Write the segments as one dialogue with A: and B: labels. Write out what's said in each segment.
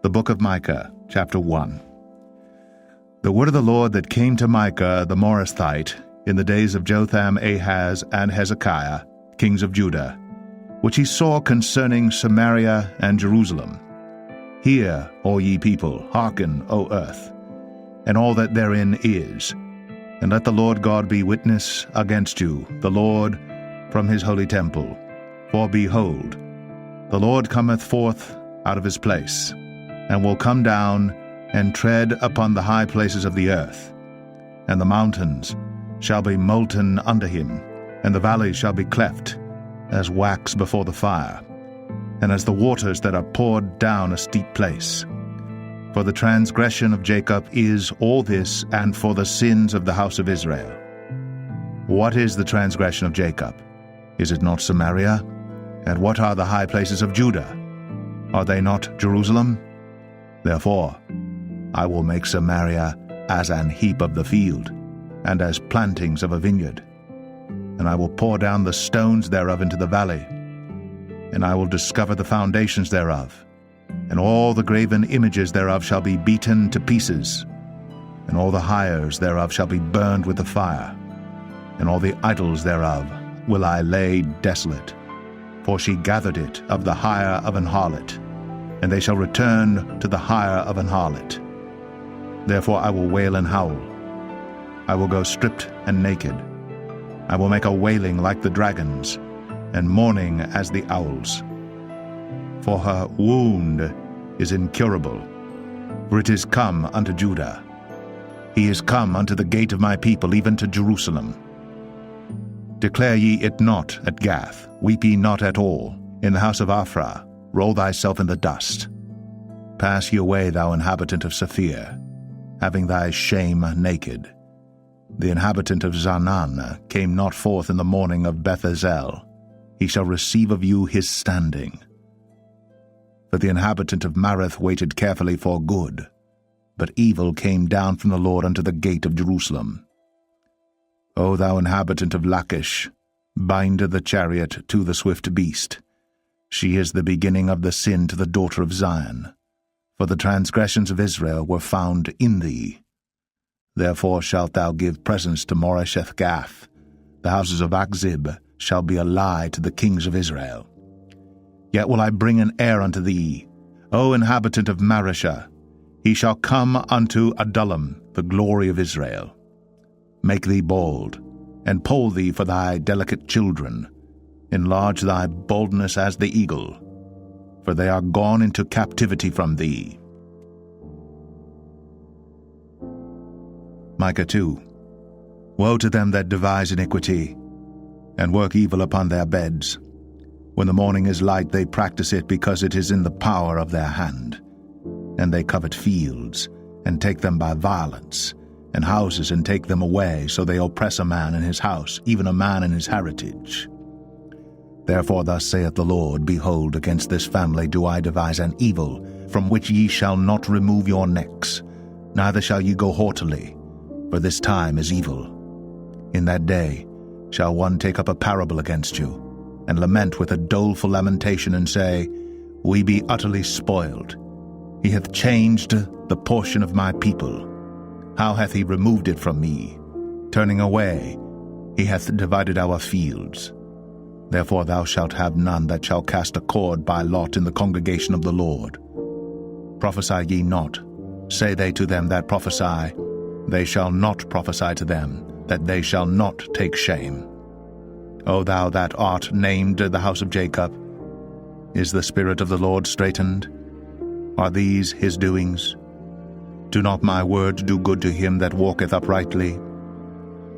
A: The book of Micah, chapter 1. The word of the Lord that came to Micah the Morasthite in the days of Jotham, Ahaz, and Hezekiah, kings of Judah, which he saw concerning Samaria and Jerusalem. Hear, O ye people, hearken, O earth, and all that therein is, and let the Lord God be witness against you, the Lord, from his holy temple. For behold, the Lord cometh forth out of his place, and will come down and tread upon the high places of the earth. And the mountains shall be molten under him, and the valleys shall be cleft, as wax before the fire, and as the waters that are poured down a steep place. For the transgression of Jacob is all this, and for the sins of the house of Israel. What is the transgression of Jacob? Is it not Samaria? And what are the high places of Judah? Are they not Jerusalem? Therefore, I will make Samaria as an heap of the field, and as plantings of a vineyard. And I will pour down the stones thereof into the valley, and I will discover the foundations thereof, and all the graven images thereof shall be beaten to pieces, and all the hires thereof shall be burned with the fire, and all the idols thereof will I lay desolate. For she gathered it of the hire of an harlot, and they shall return to the hire of an harlot. Therefore I will wail and howl. I will go stripped and naked. I will make a wailing like the dragons, and mourning as the owls. For her wound is incurable, for it is come unto Judah. He is come unto the gate of my people, even to Jerusalem. Declare ye it not at Gath, weep ye not at all. In the house of Ophrah, roll thyself in the dust. Pass ye away, thou inhabitant of Saphir, having thy shame naked. The inhabitant of Zaanan came not forth in the morning of Beth-ezel. He shall receive of you his standing. For the inhabitant of Mareth waited carefully for good, but evil came down from the Lord unto the gate of Jerusalem. O thou inhabitant of Lachish, bind the chariot to the swift beast. She is the beginning of the sin to the daughter of Zion. For the transgressions of Israel were found in thee. Therefore shalt thou give presents to Moresheth-Gath. The houses of Achzib shall be a lie to the kings of Israel. Yet will I bring an heir unto thee, O inhabitant of Mareshah. He shall come unto Adullam, the glory of Israel. Make thee bold, and poll thee for thy delicate children. Enlarge thy boldness as the eagle, for they are gone into captivity from thee. Micah 2. Woe to them that devise iniquity, and work evil upon their beds. When the morning is light, they practice it, because it is in the power of their hand. And they covet fields, and take them by violence, and houses, and take them away, so they oppress a man in his house, even a man in his heritage. Therefore thus saith the Lord, Behold, against this family do I devise an evil, from which ye shall not remove your necks, neither shall ye go haughtily, for this time is evil. In that day shall one take up a parable against you, and lament with a doleful lamentation, and say, We be utterly spoiled. He hath changed the portion of my people. How hath he removed it from me? Turning away, he hath divided our fields. Therefore thou shalt have none that shall cast a cord by lot in the congregation of the Lord. Prophesy ye not, say they to them that prophesy. They shall not prophesy to them, that they shall not take shame. O thou that art named the house of Jacob, is the Spirit of the Lord straitened? Are these his doings? Do not my words do good to him that walketh uprightly?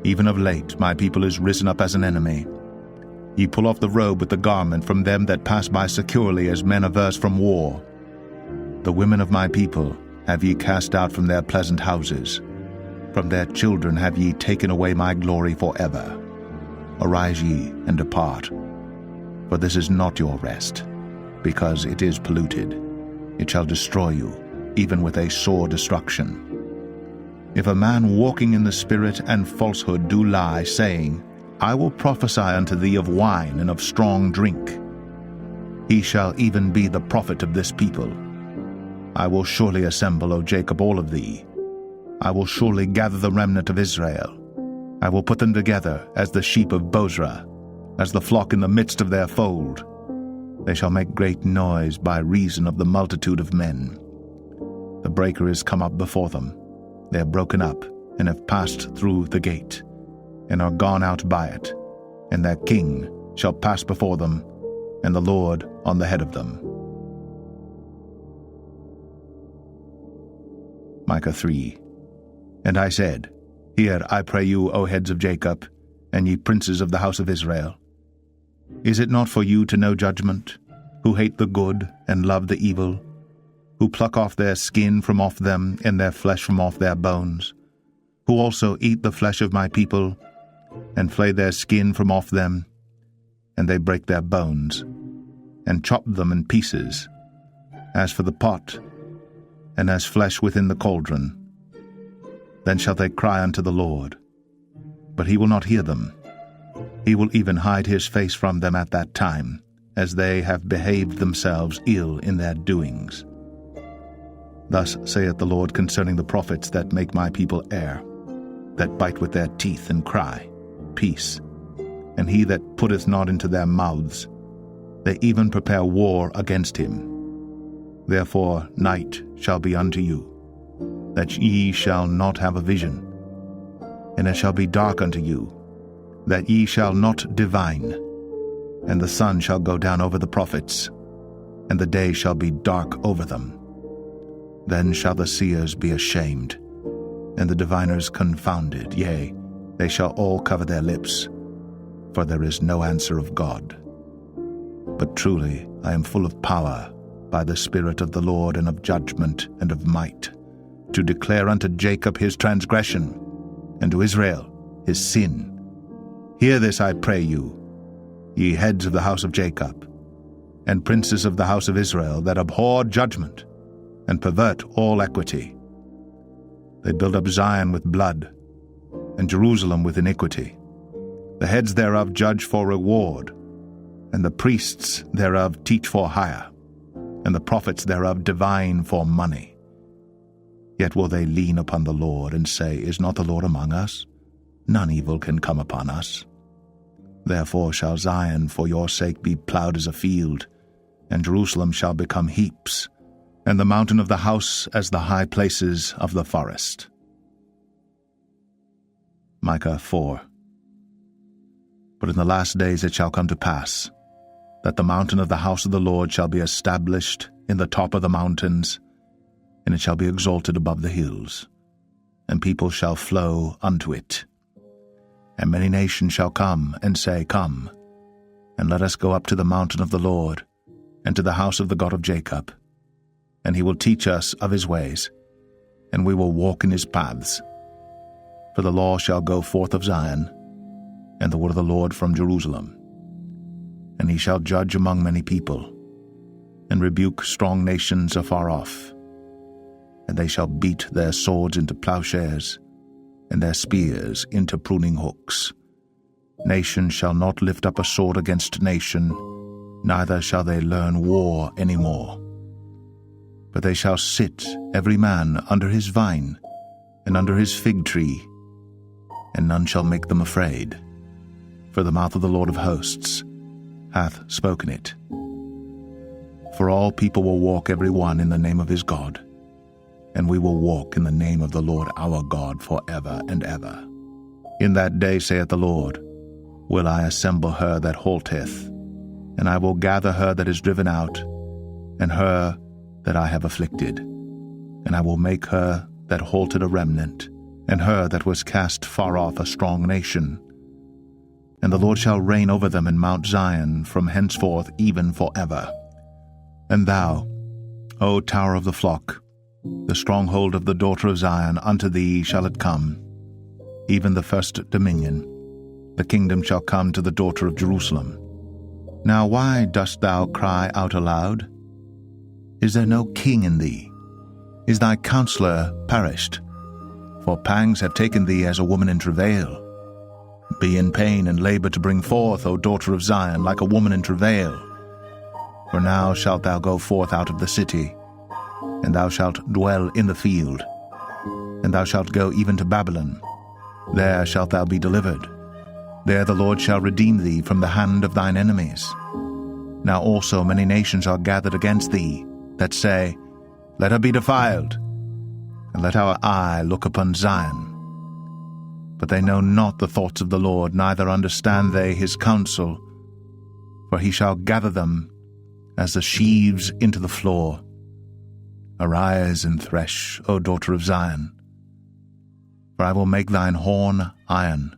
A: Even of late my people is risen up as an enemy. Ye pull off the robe with the garment from them that pass by securely, as men averse from war. The women of my people have ye cast out from their pleasant houses. From their children have ye taken away my glory forever. Arise ye, and depart. For this is not your rest, because it is polluted. It shall destroy you, even with a sore destruction. If a man walking in the Spirit and falsehood do lie, saying, I will prophesy unto thee of wine and of strong drink, he shall even be the prophet of this people. I will surely assemble, O Jacob, all of thee. I will surely gather the remnant of Israel. I will put them together as the sheep of Bozrah, as the flock in the midst of their fold. They shall make great noise by reason of the multitude of men. The breaker is come up before them. They are broken up, and have passed through the gate, and are gone out by it. And their king shall pass before them, and the Lord on the head of them. Micah 3. And I said, Hear, I pray you, O heads of Jacob, and ye princes of the house of Israel. Is it not for you to know judgment, who hate the good and love the evil, who pluck off their skin from off them, and their flesh from off their bones, who also eat the flesh of my people, and flay their skin from off them, and they break their bones, and chop them in pieces, as for the pot, and as flesh within the cauldron. Then shall they cry unto the Lord, but he will not hear them. He will even hide his face from them at that time, as they have behaved themselves ill in their doings. Thus saith the Lord concerning the prophets that make my people err, that bite with their teeth and cry, Peace. And he that putteth not into their mouths, they even prepare war against him. Therefore night shall be unto you, that ye shall not have a vision, and it shall be dark unto you, that ye shall not divine, and the sun shall go down over the prophets, and the day shall be dark over them. Then shall the seers be ashamed, and the diviners confounded, yea, they shall all cover their lips, for there is no answer of God. But truly I am full of power by the Spirit of the Lord, and of judgment and of might, to declare unto Jacob his transgression, and to Israel his sin. Hear this, I pray you, ye heads of the house of Jacob, and princes of the house of Israel, that abhor judgment, and pervert all equity. They build up Zion with blood, and Jerusalem with iniquity. The heads thereof judge for reward, and the priests thereof teach for hire, and the prophets thereof divine for money. Yet will they lean upon the Lord, and say, Is not the Lord among us? None evil can come upon us. Therefore shall Zion for your sake be plowed as a field, and Jerusalem shall become heaps, and the mountain of the house as the high places of the forest. Micah 4. But in the last days it shall come to pass, that the mountain of the house of the Lord shall be established in the top of the mountains, and it shall be exalted above the hills, and people shall flow unto it. And many nations shall come and say, Come, and let us go up to the mountain of the Lord, and to the house of the God of Jacob. And he will teach us of his ways, and we will walk in his paths. For the law shall go forth of Zion, and the word of the Lord from Jerusalem. And he shall judge among many people, and rebuke strong nations afar off. And they shall beat their swords into plowshares, and their spears into pruning hooks. Nation shall not lift up a sword against nation, neither shall they learn war any more. But they shall sit every man under his vine, and under his fig tree, and none shall make them afraid. For the mouth of the Lord of hosts hath spoken it. For all people will walk every one in the name of his God, and we will walk in the name of the Lord our God forever and ever. In that day, saith the Lord, will I assemble her that halteth, and I will gather her that is driven out, and her that I have afflicted. And I will make her that halted a remnant, and her that was cast far off a strong nation. And the Lord shall reign over them in Mount Zion from henceforth even forever. And thou, O tower of the flock, the stronghold of the daughter of Zion, unto thee shall it come, even the first dominion. The kingdom shall come to the daughter of Jerusalem. Now why dost thou cry out aloud? Is there no king in thee? Is thy counselor perished? For pangs have taken thee as a woman in travail. Be in pain and labor to bring forth, O daughter of Zion, like a woman in travail. For now shalt thou go forth out of the city, and thou shalt dwell in the field. And thou shalt go even to Babylon. There shalt thou be delivered. There the Lord shall redeem thee from the hand of thine enemies. Now also many nations are gathered against thee, that say, Let her be defiled, and let our eye look upon Zion. But they know not the thoughts of the Lord, neither understand they his counsel. For he shall gather them as the sheaves into the floor. Arise and thresh, O daughter of Zion. For I will make thine horn iron,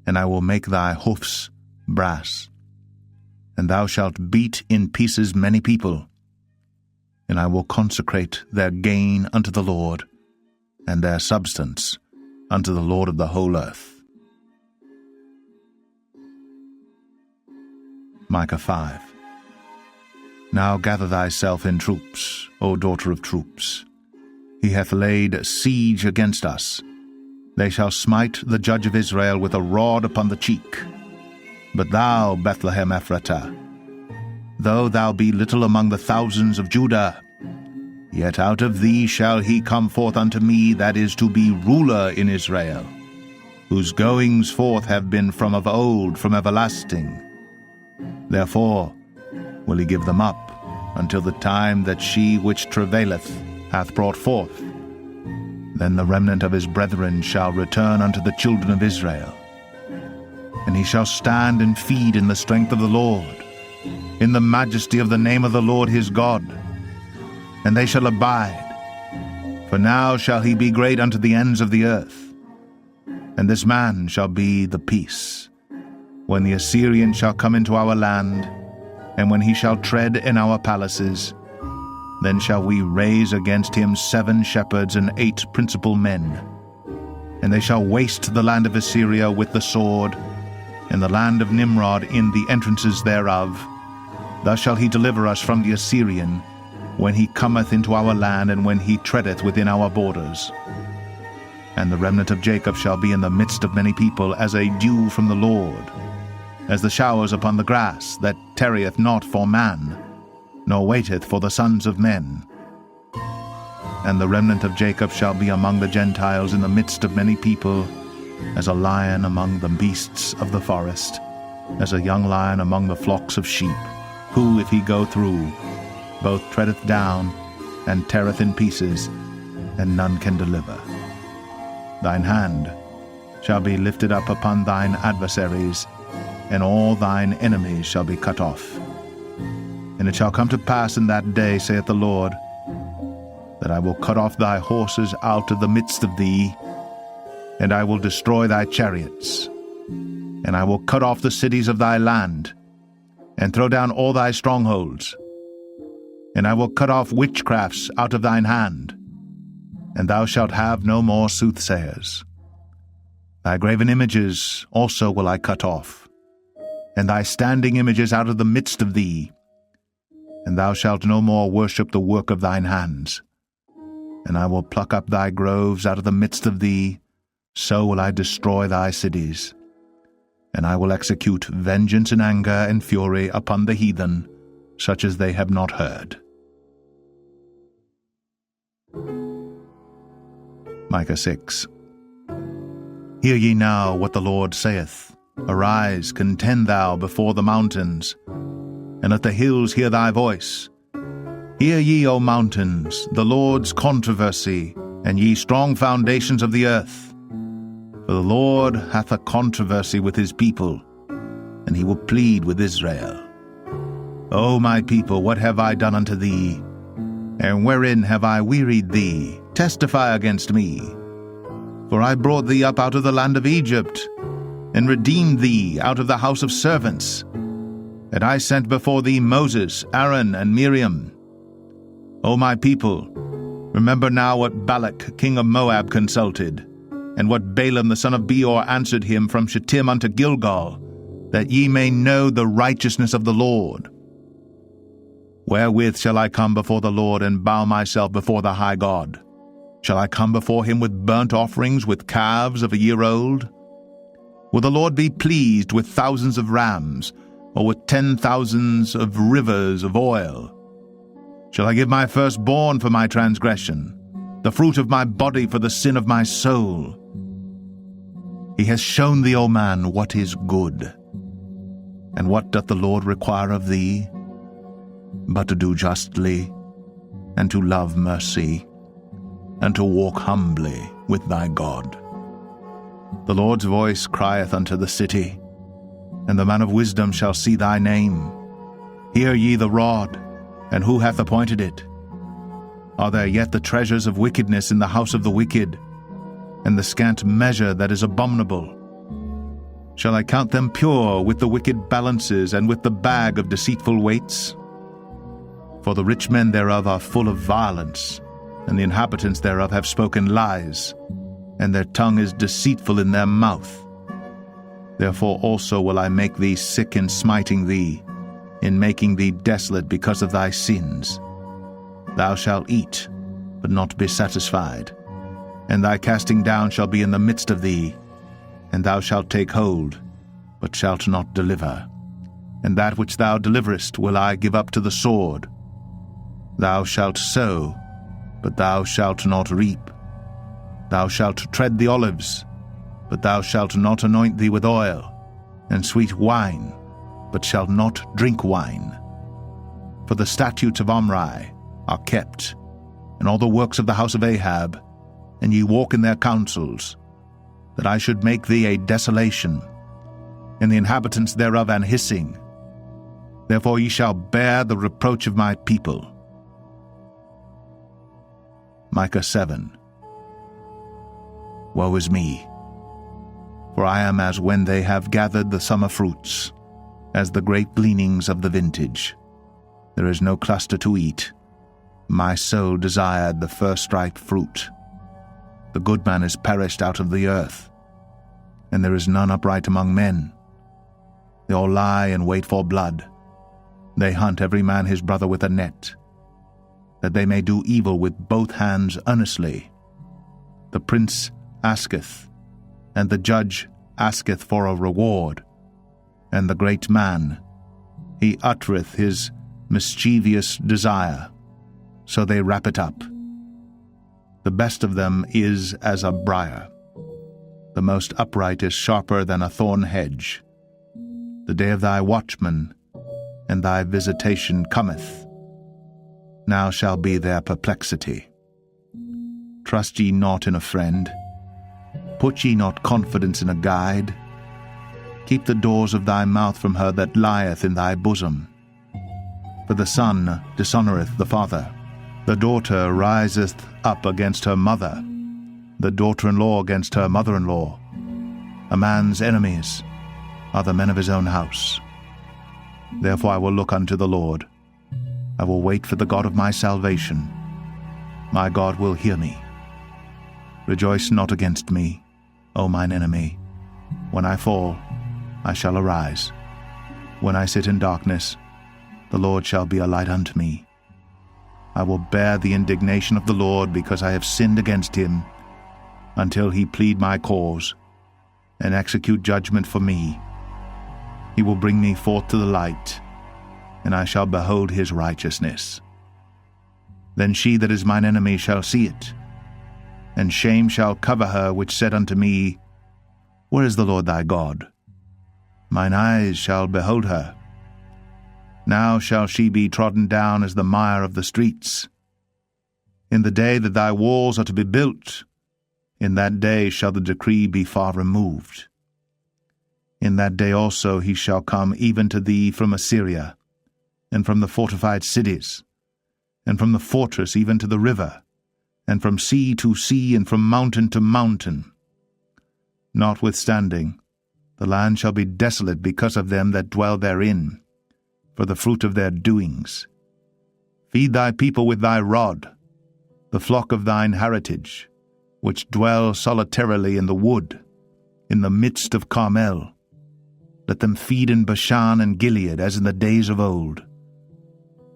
A: and I will make thy hoofs brass. And thou shalt beat in pieces many people, and I will consecrate their gain unto the Lord, and their substance unto the Lord of the whole earth. Micah 5. Now gather thyself in troops, O daughter of troops. He hath laid siege against us. They shall smite the judge of Israel with a rod upon the cheek. But thou, Bethlehem Ephratah, though thou be little among the thousands of Judah, yet out of thee shall he come forth unto me that is to be ruler in Israel, whose goings forth have been from of old, from everlasting. Therefore will he give them up until the time that she which travaileth hath brought forth. Then the remnant of his brethren shall return unto the children of Israel. And he shall stand and feed in the strength of the Lord, in the majesty of the name of the Lord his God. And they shall abide, for now shall he be great unto the ends of the earth. And this man shall be the peace, when the Assyrian shall come into our land, and when he shall tread in our palaces. Then shall we raise against him 7 shepherds and 8 principal men. And they shall waste the land of Assyria with the sword, and the land of Nimrod in the entrances thereof. Thus shall he deliver us from the Assyrian, when he cometh into our land, and when he treadeth within our borders. And the remnant of Jacob shall be in the midst of many people, as a dew from the Lord, as the showers upon the grass, that tarrieth not for man, nor waiteth for the sons of men. And the remnant of Jacob shall be among the Gentiles in the midst of many people, as a lion among the beasts of the forest, as a young lion among the flocks of sheep, who, if he go through, both treadeth down and teareth in pieces, and none can deliver. Thine hand shall be lifted up upon thine adversaries, and all thine enemies shall be cut off. And it shall come to pass in that day, saith the Lord, that I will cut off thy horses out of the midst of thee, and I will destroy thy chariots. And I will cut off the cities of thy land, and throw down all thy strongholds. And I will cut off witchcrafts out of thine hand, and thou shalt have no more soothsayers. Thy graven images also will I cut off, and thy standing images out of the midst of thee. And thou shalt no more worship the work of thine hands. And I will pluck up thy groves out of the midst of thee, so will I destroy thy cities. And I will execute vengeance and anger and fury upon the heathen, such as they have not heard. Micah 6. Hear ye now what the Lord saith. Arise, contend thou before the mountains, and let the hills hear thy voice. Hear ye, O mountains, the Lord's controversy, and ye strong foundations of the earth. For the Lord hath a controversy with his people, and he will plead with Israel. O my people, what have I done unto thee? And wherein have I wearied thee? Testify against me. For I brought thee up out of the land of Egypt, and redeemed thee out of the house of servants. And I sent before thee Moses, Aaron, and Miriam. O my people, remember now what Balak king of Moab consulted, and what Balaam the son of Beor answered him from Shittim unto Gilgal, that ye may know the righteousness of the Lord. Wherewith shall I come before the Lord, and bow myself before the high God? Shall I come before him with burnt offerings, with calves of a year old? Will the Lord be pleased with thousands of rams, or with 10,000s of rivers of oil? Shall I give my firstborn for my transgression, the fruit of my body for the sin of my soul? He has shown thee, O man, what is good. And what doth the Lord require of thee? But to do justly, and to love mercy, and to walk humbly with thy God. The Lord's voice crieth unto the city, and the man of wisdom shall see thy name. Hear ye the rod, and who hath appointed it? Are there yet the treasures of wickedness in the house of the wicked, and the scant measure that is abominable? Shall I count them pure with the wicked balances, and with the bag of deceitful weights? For the rich men thereof are full of violence, and the inhabitants thereof have spoken lies, and their tongue is deceitful in their mouth. Therefore also will I make thee sick in smiting thee, in making thee desolate because of thy sins. Thou shalt eat, but not be satisfied, and thy casting down shall be in the midst of thee, and thou shalt take hold, but shalt not deliver. And that which thou deliverest will I give up to the sword. Thou shalt sow, but thou shalt not reap. Thou shalt tread the olives, but thou shalt not anoint thee with oil, and sweet wine, but shalt not drink wine. For the statutes of Omri are kept, and all the works of the house of Ahab, and ye walk in their counsels, that I should make thee a desolation, and the inhabitants thereof an hissing. Therefore ye shall bear the reproach of my people. Micah 7. Woe is me! For I am as when they have gathered the summer fruits, as the great gleanings of the vintage. There is no cluster to eat. My soul desired the first ripe fruit. The good man is perished out of the earth, and there is none upright among men. They all lie in wait for blood. They hunt every man his brother with a net, that they may do evil with both hands earnestly. The prince asketh, and the judge asketh for a reward, and the great man, he uttereth his mischievous desire, so they wrap it up. The best of them is as a briar. The most upright is sharper than a thorn hedge. The day of thy watchman and thy visitation cometh. Now shall be their perplexity. Trust ye not in a friend. Put ye not confidence in a guide. Keep the doors of thy mouth from her that lieth in thy bosom. For the son dishonoureth the father. The daughter riseth up against her mother, the daughter-in-law against her mother-in-law. A man's enemies are the men of his own house. Therefore I will look unto the Lord. I will wait for the God of my salvation. My God will hear me. Rejoice not against me, O mine enemy. When I fall, I shall arise. When I sit in darkness, the Lord shall be a light unto me. I will bear the indignation of the Lord, because I have sinned against him, until he plead my cause, and execute judgment for me. He will bring me forth to the light, and I shall behold his righteousness. Then she that is mine enemy shall see it, and shame shall cover her which said unto me, Where is the Lord thy God? Mine eyes shall behold her. Now shall she be trodden down as the mire of the streets. In the day that thy walls are to be built, in that day shall the decree be far removed. In that day also he shall come even to thee from Assyria, and from the fortified cities, and from the fortress even to the river, and from sea to sea, and from mountain to mountain. Notwithstanding, the land shall be desolate because of them that dwell therein, for the fruit of their doings. Feed thy people with thy rod, the flock of thine heritage, which dwell solitarily in the wood, in the midst of Carmel. Let them feed in Bashan and Gilead as in the days of old.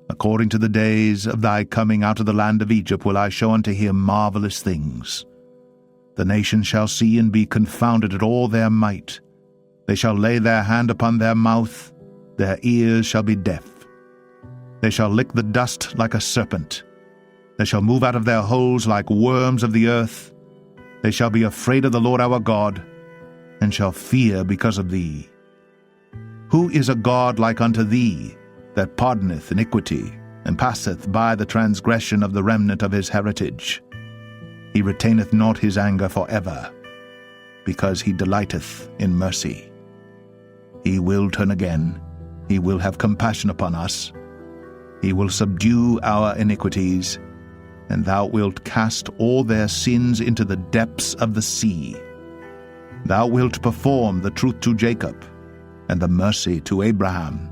A: According to the days of thy coming out of the land of Egypt will I show unto him marvelous things. The nations shall see and be confounded at all their might. They shall lay their hand upon their mouth, their ears shall be deaf. They shall lick the dust like a serpent. They shall move out of their holes like worms of the earth. They shall be afraid of the Lord our God, and shall fear because of thee. Who is a God like unto thee, that pardoneth iniquity, and passeth by the transgression of the remnant of his heritage? He retaineth not his anger for ever, because he delighteth in mercy. He will turn again, he will have compassion upon us. He will subdue our iniquities, and thou wilt cast all their sins into the depths of the sea. Thou wilt perform the truth to Jacob, and the mercy to Abraham,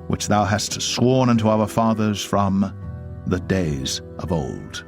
A: which thou hast sworn unto our fathers from the days of old.